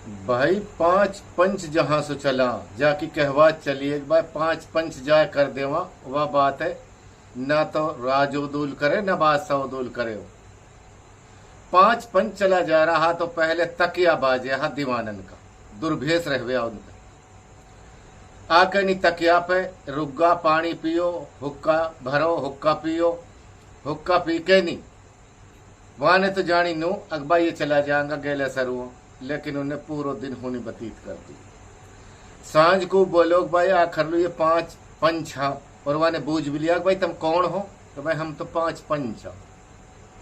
भाई पांच पंच जहां से चला जाकी कहवा चली एक बार पांच पंच जाए कर देवा वह बात है। ना तो राज उदूल करे ना बादशाह उदूल करे। पांच पंच चला जा रहा तो पहले तकिया बाजे हा दीवानन का दुर्भेष रह गया उनका। आके नहीं तकिया पे रुग्गा पानी पियो हुक्का भरो हुक्का पियो हुक्का पी के नहीं वहां ने तो जानी नो अकबा ये चला जाएगा गेले सरुओं। लेकिन उन्हें पूरा दिन होनी व्यतीत कर दी। सांझ को बोलो भाई आखिर लो ये पांच पंच हाँ और वहां ने बूझ भी लिया भाई तुम कौन हो तो भाई हम तो पांच पंच हाँ।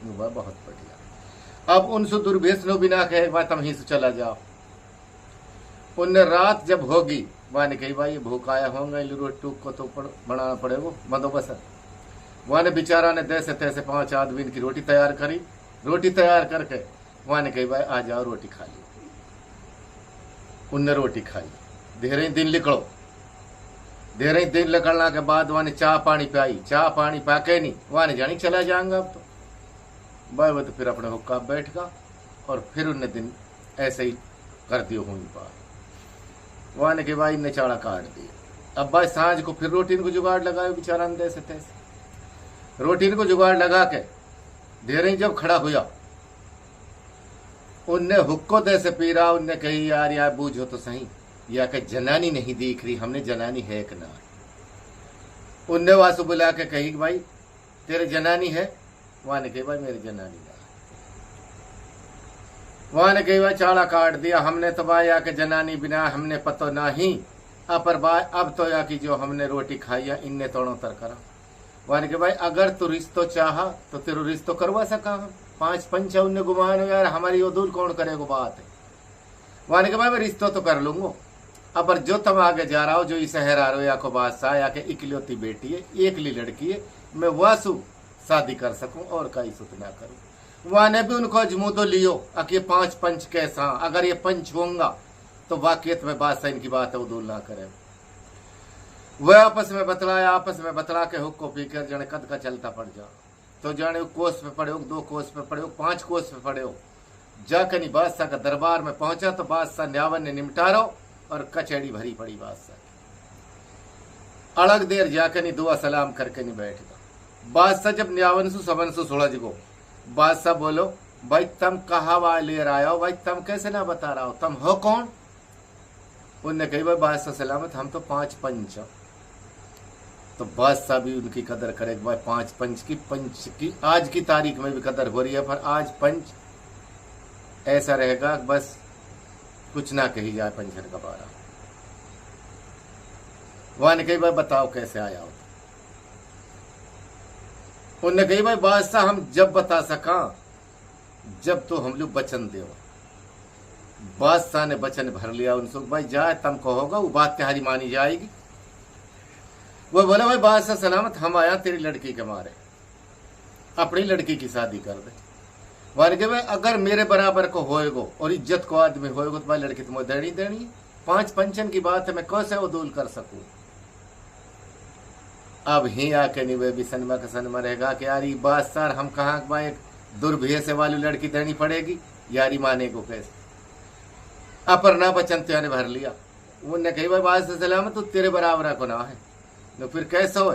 बहुत बढ़िया। अब उनसे दुर्भेष नो बिना कहे भाई तुम ही से चला जाओ। उनने रात जब होगी वहां ने कही भाई ये भूखाया होंगे रोटी को तो बनाना पड़े वो बंदोबस्त। वहां ने बेचारा ने जैसे तैसे 5 आदमी की रोटी तैयार करी। रोटी तैयार करके वहां ने कही भाई आ जाओ रोटी खा ली। उनने रोटी खाई। देर दिन निकलो। देर दिन निकलना के बाद वहां ने चाह पानी पाई। चाह पानी पाके नहीं वहां ने जानी चला जाएंगा अब तो भाई वो तो फिर अपने हुक्का बैठ गया और फिर उनने दिन ऐसे ही कर दियो हुई पार। वहां ने के भाई ने चाड़ा काट दिया। अब भाई सांझ को फिर रोटी को जुगाड़ लगाए बेचारा ने जैसे तैसे रोटी को जुगाड़ लगा के देर जब खड़ा हुआ उनने हुक्को दे से पी रहा। उनने कही यार यार बूझो तो सही या कि जनानी नहीं दिख रही हमने जनानी है कि ना। उनने वासु बुला के कही भाई तेरे जनानी है। वहां ने कही भाई मेरी जनानी ना। वहां ने कही भाई चाड़ा काट दिया हमने तो भाई या के जनानी बिना हमने पतो ना ही अपर भाई अब तो या कि जो हमने रोटी खाई है इनने तोड़ों तर करा। वहां ने कही भाई अगर तू रिश्तो चाहा तो तेरो रिश्तो करवा सका हम। 5 पंच उनने गुमान यार हमारी उदूल कौन करेगा बात है। वहां ने कहा भाई मैं रिश्तो तो कर लूंगा अब जो तुम आगे जा रहा हो जो इसे हरा रहे हो या को बादशाह या के इकलौती बेटी है एकली लड़की है मैं वासु शादी कर सकूं और का सुत ना करूं। वहां ने भी उनको अजमूदो लियो अब ये 5 पंच कैसा अगर ये पंच होंगे तो वाकियत में बादशाह इनकी बात है उदूल ना करे। वह आपस में बतला के हुक्को पी कर जने कद का चलता पड़ जा तो जाने कोस पे पड़े हो 2 कोस पे पड़े हो 5 कोस पे पड़े हो। जाकर नहीं बादशाह का दरबार में पहुंचा तो बादशाह न्यावन ने निमटारो और कचहरी भरी पड़ी बादशाह की। अलग देर जाकर नहीं दुआ सलाम करके नहीं बैठ गया। बादशाह जब न्यावन सु सबन सु सुलझ गो बादशाह बोलो भाई तुम कहा वा ले रहा हो भाई तुम कैसे ना बता रहा हो तुम हो कौन। उनने कही भाई बादशाह सलामत हम तो 5 पंच। तो बादशाह भी उनकी कदर करे भाई 5 पंच की आज की तारीख में भी कदर हो रही है। पर आज पंच ऐसा रहेगा बस कुछ ना कही जाए पंचर का बारा। वहां ने कही भाई बताओ कैसे आया हो। उनने कही भाई बादशाह हम जब बता सका जब तो हम लोग वचन दे। बादशाह ने वचन भर लिया उनसे भाई जाए तुम कहोगा वो बात तुम्हारी मानी जाएगी। वो बोला भाई बादशाह सलामत हम आया तेरी लड़की के मारे अपनी लड़की की शादी कर दे। वाले के भाई अगर मेरे बराबर को होएगो और इज्जत को आदमी होएगो तो भाई लड़की तुम्हें देनी देनी 5 पंचन की बात है मैं कैसे उदूल कर सकूं। अब ही आके नहीं वे भी सनमा का सनमा रहेगा कि यार ये बादशाह हम कहाँ भाई एक दुर्भेष वाली लड़की देनी पड़ेगी यारी माने को कैसे। अपर ना बचन त्याने भर लिया। उनने कही भाई बादशाह सलामत तू तेरे बराबर को ना है न फिर कैसा हो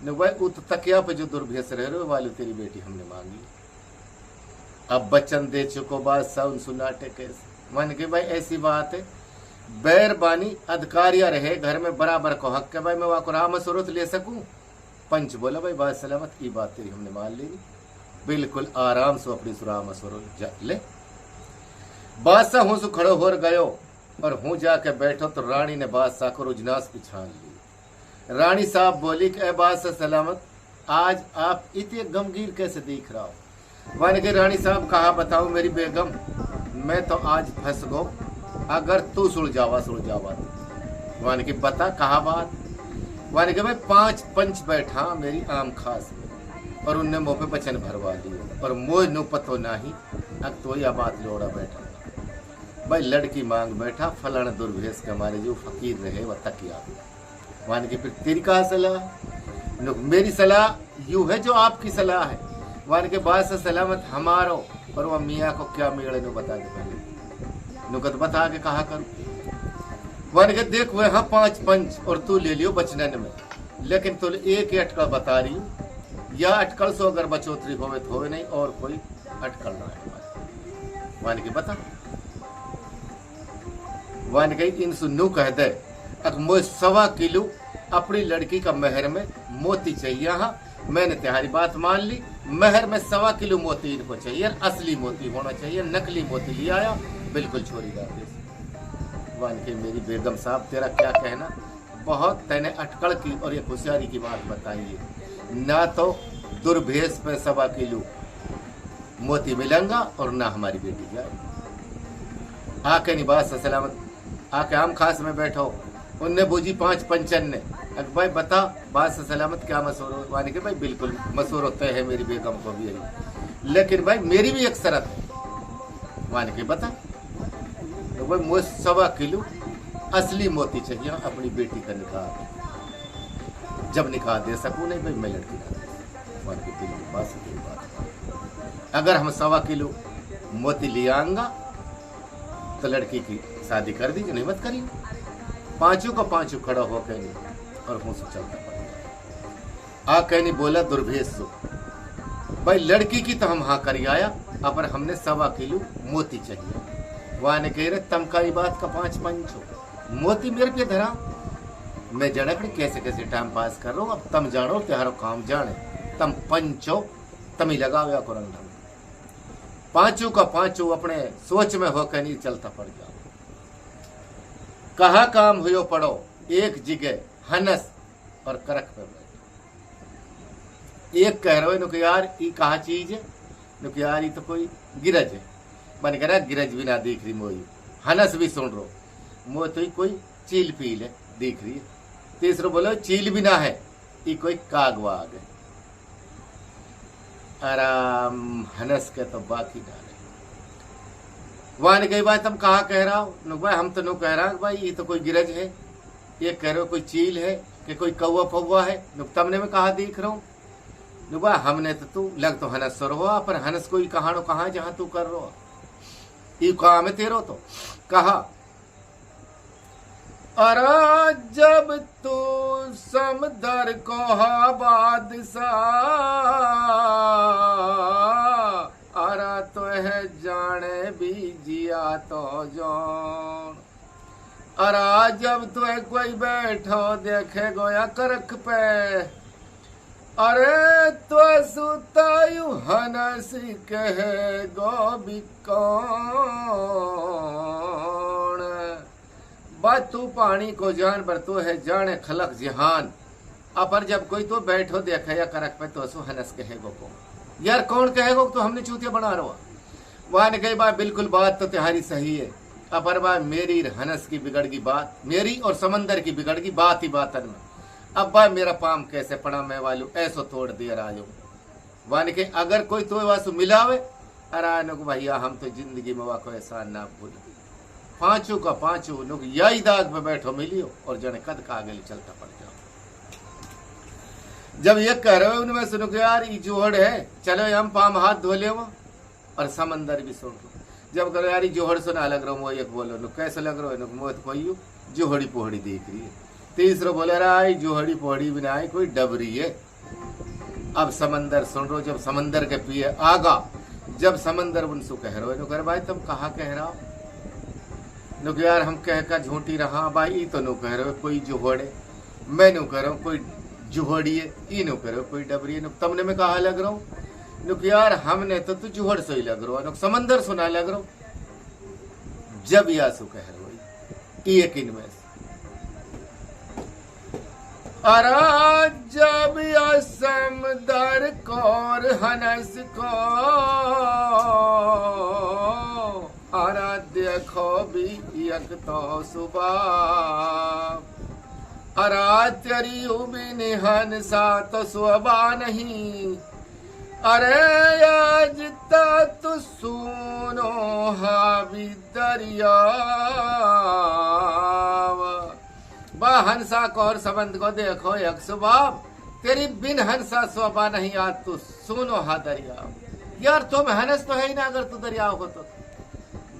न भाई उत तकिया पे जो दुर्भेष रह रहे वाली तेरी बेटी हमने मांगी। अब बचन दे चुको बादशाह उन सुनाटे कैसे। मन के भाई ऐसी बात है बैरबानी अधिकारिया रहे घर में बराबर को हक है भाई मैं वहां को राम स्वरूप ले सकूं। पंच बोला भाई बात सलामत की बात तेरी हमने मान ली बिल्कुल आराम से अपनी सुराम स्वरूप ले। बादशाह हूं सु खड़ो हो गयो और हूं जाके बैठो तो रानी ने बादशाह को रुजनास पिछान ली। रानी साहब बोली कि बादशाह सलामत आज आप इतने गमगीर कैसे दिख रहा हो। वन के रानी साहब कहा बताओ मेरी बेगम मैं तो आज फंस गो अगर तू सुलझावा वन की बता कहा बात। वन के भाई 5 पंच बैठा मेरी आम खास में और उनने मुंह पे बचन भरवा दिए और मोह नु पतो नाही अब तो यह बात लोड़ा बैठा भाई लड़की मांग बैठा फलाना दुर्भेष के हमारे जो फकीर रहे वह तकिया। वन की फिर तेरी कहा सलाह मेरी सलाह यू है जो आपकी सलाह है। वन के बाद से सलामत हमारो और वह मियाँ को क्या मेड़े नो बता दे पहले नुकत बता के कहा करूं। वन के देख वे हाँ 5 पंच और तू ले लियो बचनन में, लेकिन तू एक ही अटकल बता रही हूँ, या अटकल सो अगर बचोतरी होवे तो होवे नहीं, और कोई अटकल ना है। वन के बता, वन के इन सुन्नू कह दे अगर मुझे 1.25 किलो अपनी लड़की का मेहर में मोती चाहिए। हाँ मैंने तुम्हारी बात मान ली, मेहर में 1.25 किलो मोती इनको चाहिए, असली मोती होना चाहिए, नकली मोती ले आया बिल्कुल छोरी दादी। वन के मेरी बेगम साहब तेरा क्या कहना, बहुत तैने अटकल की और ये होशियारी की बात बताई है, ना तो दुर्भेष पे 1.25 किलो मोती मिलेंगा और ना हमारी बेटी जाए। आके निवास सलामत आके आम खास में बैठो, उनने बूझी 5 पंचन ने, अगर भाई बता बात से सलामत क्या मशहूर हो। वानी के भाई बिल्कुल मशहूर होते हैं, मेरी बेगम को भी यही, लेकिन भाई मेरी भी एक शर्त है। वानी के बता, तो भाई मुझे 1.25 किलो असली मोती चाहिए अपनी बेटी का निकाह, जब निकाह दे सकूं नहीं भाई मैं लड़की ना दे। वानी के बिल्कुल बात से कोई बात, अगर हम 1.25 किलो मोती ले आऊंगा तो लड़की की शादी कर दीजिए, नहीं मत करिए। 5 का 5 खड़ा हो कहनी और मुंह से चलता पड़ा आ कहनी बोला दुर्भेष सो भाई लड़की की तो हम हाँ करी आया, अब हमने 1.25 किलो मोती चाहिए। वहां ने कह रहे तम का बात का 5 पंचो मोती मेरे पे धरा, मैं जड़क कैसे कैसे टाइम पास कर रहा हूँ, अब तम जानो तुम्हारा काम जाने, तम पंचो तम ही लगाओ या कुरंग 5 का 5 अपने सोच में हो कहनी चलता पड़ जाओ। कहा काम हुयो पड़ो एक जगह हनस और करक पे बैठो। एक कह रहे हो कि यार ये कहा चीज है, कि यार ये तो कोई गिरज है, मन कह रहा गिरज भी ना दिख रही मोई, हनस भी सुन रो मो तो कोई चील पील है दिख रही है। तीसरो बोलो चील भी ना है, ये कोई कागवाग है। आराम हनस के तो बाकी डाले। वहां ने कही भाई तुम कहा कह रहा हो, भाई हम तो नो कह रहा भाई ये तो कोई गिरज है, ये कह रहे हो कोई चील है कि कोई कौवा फौवा है, तुमने में कहा दिख रहा हूँ। भाई हमने तो तू लग तो हनस सर हो, पर हनस कोई कहानो कहा जहां तू कर रो ये काम है तेरो। तो कहा अरे जब तू समदर को बादशाह अरा तो है जाने भी जिया तो जान, अरा जब तो कोई बैठो देखे गोया करक पे, अरे तो सुतायु हनसी कहे गो भी कौन, बात तू पानी को जान पर तो है जाने खलक जहान, अपर जब कोई तो बैठो देखे या करक पे तो सु हनस कहे गो को, यार कौन कहेगो तो हमने चूतिया बना रहा। वहां ने कही बात बिल्कुल बात तो तुम्हारी सही है, अपर बात मेरी हनस की बिगड़ गई बात, मेरी और समंदर की बिगड़ गई बात ही बात में। अब भाई मेरा पाम कैसे पड़ा मैं वालू ऐसो तोड़ दिया राजो। वहां के अगर कोई तो वासु मिलावे अरे नुक भैया हम तो जिंदगी में वाको एहसान ना भूल। 5 का 5 नुक यही दाग में बैठो मिलियो और जने कद का आगे चलता पड़ जाओ। जब ये कह रहे हो उनमें सुनो कि यार ये जोहड़ है, चलो हम पाम हाथ धो ले और समंदर भी सुन लो। जब करो यार जोहड़ सुना लग रहा हूँ, एक बोलो नु कैसे लग रहा है, मोत कोई जोहड़ी पोहड़ी देख रही है। तीसरो बोले रहा जोहड़ी पोहड़ी भी ना कोई डबरी है। अब समंदर सुन रो, जब समंदर के पिए आगा, जब समंदर उनसु कह रहे हो भाई तुम कहा कह रहा हो, नुक यार हम कह का झूठी रहा भाई, तो नु कह रहे हो कोई जोहड़े, मैं नु कह रहा हूँ कोई जुहड़ी है, ई नु कह रहे हो कोई डबरी है, नुक तुमने में कहा लग रहा हूँ, नुक यार हमने तो तू जुहड़ से ही लग रहा हो, नुक समंदर सुना लग रहा हूँ। जब यासु कह रहे हो एक इनमें अरा जब समंदर कोर हनस को अरा देखो भी एक तो सुबह, अरा तेरी उबी निहन सा तो सुबा नहीं, अरे आज तक तो सुनो हावी दरिया बा हंसा को और संबंध को देखो एक सुबह, तेरी बिन हंसा शोभा नहीं आज तू सुनो हा दरिया। यार तुम हनस तो है ही ना, अगर तू दरिया हो तो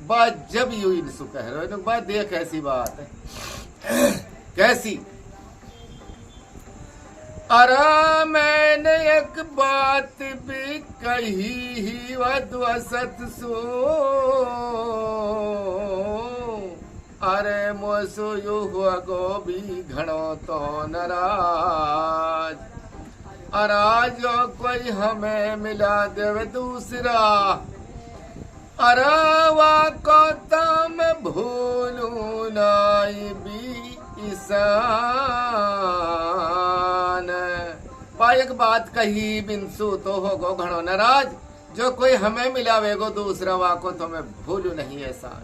बात जब यू इनसु कह रहे हो बात देख ऐसी बात है कैसी। अरे मैंने एक बात भी कही ही वसत सो, अरे मोसो यू हुआ गो भी घणो तो नाराज। अरे जो कोई हमें मिला देवे दूसरा, अरे वा को तम भूलू नाई भी ईसान। पा एक बात कही बिनसु तो होगो घणो नाराज, जो कोई हमें मिलावेगो दूसरा वा को तो मैं भूलू नहीं एहसान।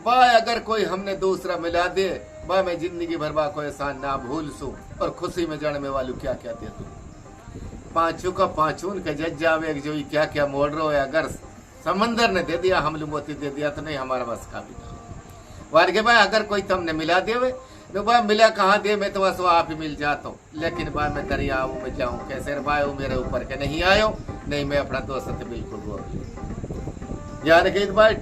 बा अगर कोई हमने दूसरा मिला दे बा मैं जिंदगी भर बा को एहसान ना भूल सू, और खुशी में जड़ में वालू क्या क्या दे तू पांचू का पांचून के जज जावे जो क्या क्या मोड़ रहा है। अगर समंदर ने दे दिया हम मोती दे दिया तो नहीं हमारा बस का भी वार के भाई अगर कोई तुमने मिला देवे तो भाई मिला कहाँ दे मैं तो बस वो आप ही मिल जाता हूँ, लेकिन भाई मैं दरियाऊ में जाऊँ कैसे भाई वो मेरे ऊपर के नहीं आयो नहीं मैं अपना दोस्त से बिल्कुल बोल यार कि भाई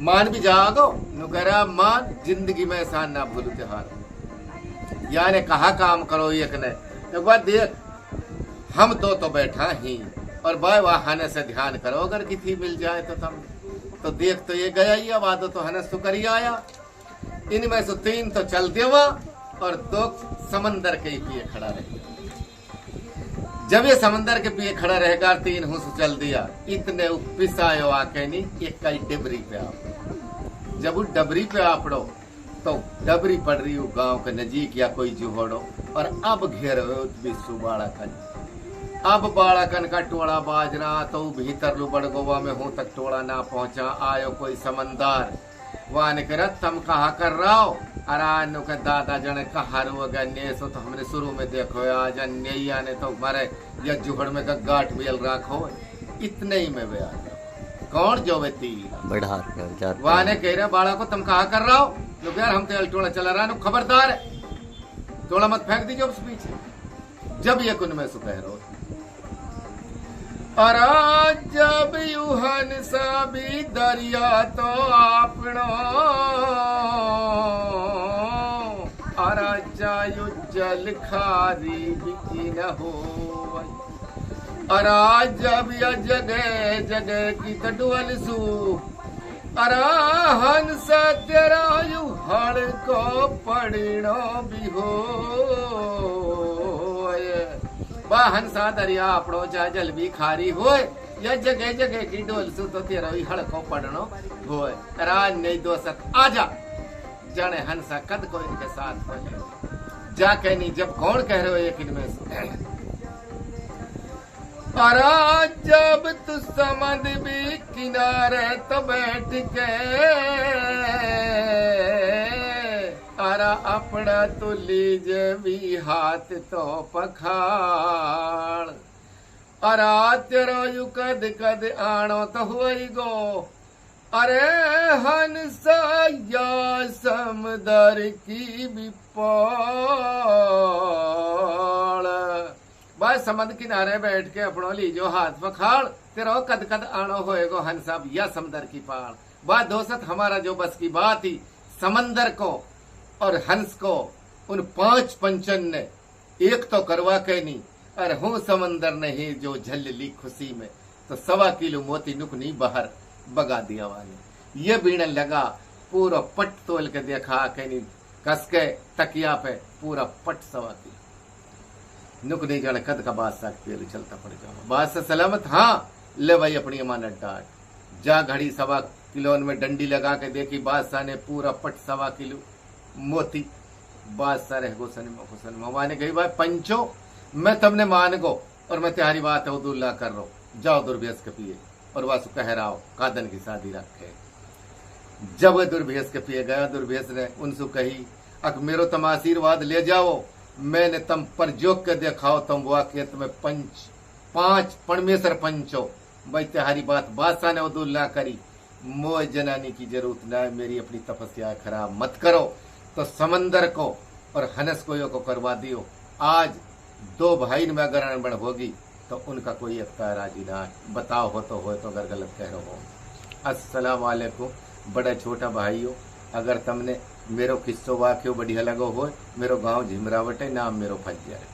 मान भी जाओ नु कह रहा मान जिंदगी में एहसान ना भूलू त्योहार यानी कहा काम करो एक ने एक बार देख हम तो बैठा ही और भाई वाहने से ध्यान करो अगर किसी मिल जाए तो तुम तो देख तो ये गया ही अब आदो तो हनस तो करी आया। इनमें से 3 तो चल देवा और 2 समंदर के पिए खड़ा रहे। जब ये समंदर के पिए खड़ा रहेगा 3 हुस चल दिया इतने पिसायो आके नहीं एक कई डबरी पे आप जब वो डबरी पे आपड़ो तो डबरी पड़ रही हो गांव के नजीक या कोई जुहोड़ो और अब घेरो बिस्सू बाड़ाकन। अब बाड़ाकन का टोड़ा बाज रहा तो भीतर लू बड़गोवा में हूं तक टोड़ा ना पहुंचा आयो कोई समंदर वाह ने कर तुम कहा कर रहा हो। अरानो के दादा जने कहा ने सो तो हमने शुरू में देखो आज अन्य ने तो मारे या जुहड़ में का गांठ बियल राखो इतने ही में बया कौन जो बेती बढ़ा वाह ने कह रहे बाड़ा को तुम कहा कर रहा हो लोग यार हम तो टोड़ा चला रहा खबरदार है टोड़ा मत फेंक दीजिए उस पीछे। जब ये कुन में सु कह रहे अरा जब यूहन सा भी दरिया तो आपनो अरा जायु जल खारी बिकी न हो। अरा जब या जगह जगह की तडुअल सू अरा हंस तेरा यू हड़ को पड़नो भी हो। बा हंसा दरिया अपड़ो चाहे जल भी खारी होए या जगह जगह की डोल सु तो तेरा ही हड़को पड़नो होए। राज नहीं दोस्त आजा जाने हंसा कद को इनके साथ बोले जाके नहीं जब कौन कह रहे हो एक इनमें से अरा जब तू समझ भी किनारे तो बैठ के अरा अपना तो लीज भी हाथ तो पखाड़। अरा तेरा यू कद कद आनो तो हुई गो अरे हंसा या समदर की विपाड़। बस समुद्र किनारे बैठ के अपनो लीजो हाथ पखाड़ तेरा कद कद आनो होएगो हंसा या समंदर की पाड़। बात दोस्त हमारा जो बस की बात ही समंदर को और हंस को उन 5 पंचन ने एक तो करवा के नहीं और हूं समंदर नहीं जो झल ली खुशी में तो 1.25 किलो मोती नुक नहीं बाहर बगा दिया वाले। ये बीणन लगा पूरा पट तोल के देखा के नहीं कस के तकिया पे पूरा पट 1.25 किलो नुक नहीं जाने कद का बादशाह पेल चलता पड़ जाओ बादशाह सलामत। हाँ ले भाई अपनी अमानत डाट जा घड़ी 1.25 किलो में डंडी लगा के देखी बादशाह ने पूरा पट 1.25 किलो मोती बादशाह रह हुसन मवाने कही भाई पंचो मैं तुमने मान गो और मैं तुम्हारी बात है उदुल्ला कर रहा हूँ जाओ दुर्भेस के पिए और वासु कह रहा हो कादन की शादी रखे। जब वह दुर्भेस के पिए गया दुर्भेस ने उनसे कही अक मेरो तुम आशीर्वाद ले जाओ मैंने तुम पर जोक के दिखाओ तुम वाकई में 5 परमेश्वर पंचो भाई तुम्हारी बात बादशाह ने उदुल्ला करी मोह जनानी की जरूरत ना है मेरी अपनी तपस्या खराब मत करो। तो समंदर को और हनस को करवा दियो। आज 2 भाई में अगर अनबन होगी तो उनका कोई एकता राजी ना बताओ हो तो अगर गलत कह रहे हो। अस्सलाम वालेकुम बड़ा छोटा भाई हो, अगर तमने मेरो किस्सो वाक्यो बढ़िया लगो हो, मेरो गांव झिमरावट है, नाम मेरो फज्जर है।